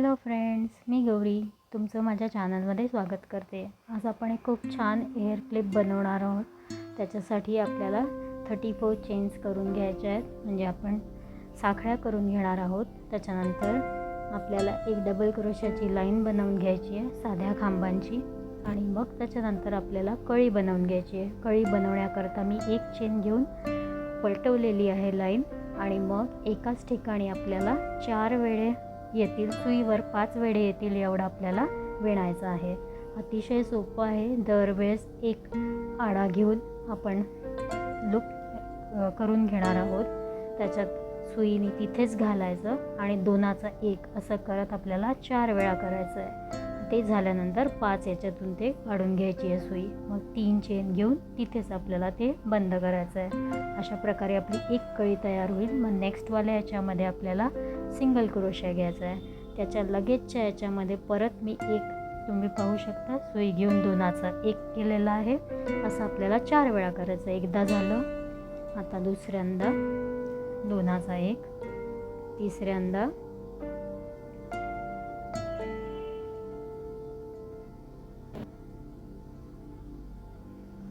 Hello friends, मी गौरी तुमचं माझ्या चॅनलमध्ये स्वागत करते। आज आपण एक खूप छान हेअर क्लिप बनवणार आहोत। त्याच्यासाठी आपल्याला 34 चेन्स करून घ्यायच्या आहेत, म्हणजे आपण साखळ्या करून घेणार आहोत। त्याच्यानंतर आपल्याला एक डबल क्रोशाची लाईन बनवून घ्यायची आहे साध्या खांबांची, आणि मग त्याच्यानंतर आपल्याला कळी बनवून घ्यायची आहे। कळी बनवण्याकरता मी एक चेन घेऊन पलटवलेली आहे लाईन, आणि मग एकाच ठिकाणी आपल्याला 4 वेळे येतील, सुईवर 5 वेळे येतील एवढा आपल्याला विणायचं आहे। अतिशय सोपं आहे। दरवेळेस एक आडा घेऊन आपण लूप करून घेणार आहोत। त्याच्यात सुईने तिथेच घालायचं आणि दोनाचा एक असं करत आपल्याला 4 वेळा करायचं आहे। ते झाल्यानंतर 5 याच्यातून ते काढून घ्यायची आहे सुई। मग 3 चेन घेऊन तिथेच आपल्याला ते बंद करायचं आहे। अशा प्रकारे आपली एक कळी तयार होईल। मग नेक्स्टवाल्या याच्यामध्ये आपल्याला सिंगल क्रोशा घ्यायचा आहे। त्याच्या लगेचच्या याच्यामध्ये परत मी एक, तुम्ही पाहू शकता, सुई घेऊन दोनाचा एक केलेला आहे। असं आपल्याला 4 वेळा करायचं आहे। एकदा झालं, आता दुसऱ्यांदा दोनाचा एक, तिसऱ्यांदा,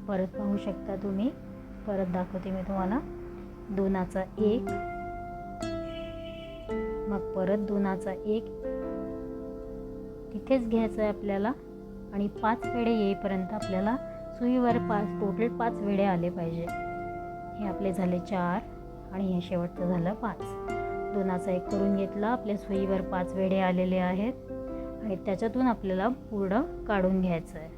परत पाहू शकता तुम्ही, परत दाखवते मी तुम्हाला, दोनाचा एक, मग परत दोनाचा एक तिथेच घ्यायचं आहे आपल्याला, आणि 5 वेळे येईपर्यंत आपल्याला सुईवर टोटल 5 वेळे आले पाहिजे। हे आपले झाले 4 आणि हे शेवटचं झालं 5। दोनाचा एक करून घेतला, आपल्या सुईवर 5 वेळे आलेले आहेत, आणि त्याच्यातून आपल्याला पूर्ण काढून घ्यायचं आहे।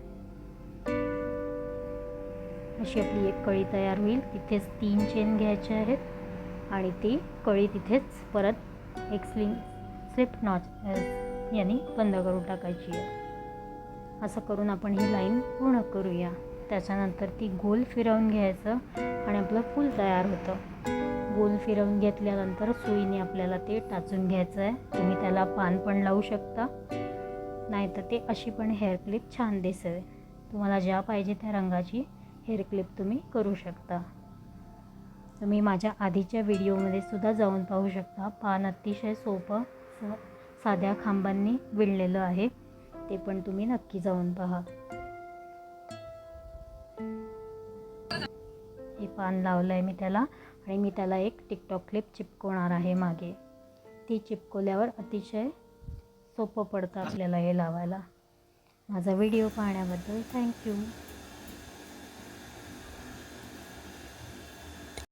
अशी आपली एक कळी तयार होईल। तिथेच 3 चेन घ्यायचे आहेत, आणि ती कळी तिथेच परत एक स्लिप नॉच याने बंद करून टाकायची आहे। असं करून आपण ही लाईन पूर्ण करूया। त्याच्यानंतर ती गोल फिरवून घ्यायचं आणि आपलं फूल तयार होतं। गोल फिरवून घेतल्यानंतर सुईने आपल्याला ते टाचून घ्यायचं आहे। तुम्ही त्याला पान पण लावू शकता, नाहीतर ते अशी पण हेअर क्लिप छान दिसेल। तुम्हाला ज्या पाहिजे त्या रंगाची हेअर क्लिप तुम्ही करू शकता। तुम्ही माझ्या आधीच्या व्हिडिओमध्ये सुद्धा जाऊन पाहू शकता। पान अतिशय सोपं साध्या खांबांनी विणलेलं आहे, ते पण तुम्ही नक्की जाऊन पहा। हे पान लावलं आहे मी त्याला, आणि मी त्याला एक टिकटॉक क्लिप चिपकवणार आहे मागे। ती चिपकवल्यावर अतिशय सोपं पडतं आपल्याला हे लावायला। माझा व्हिडिओ पाहण्याबद्दल थँक्यू।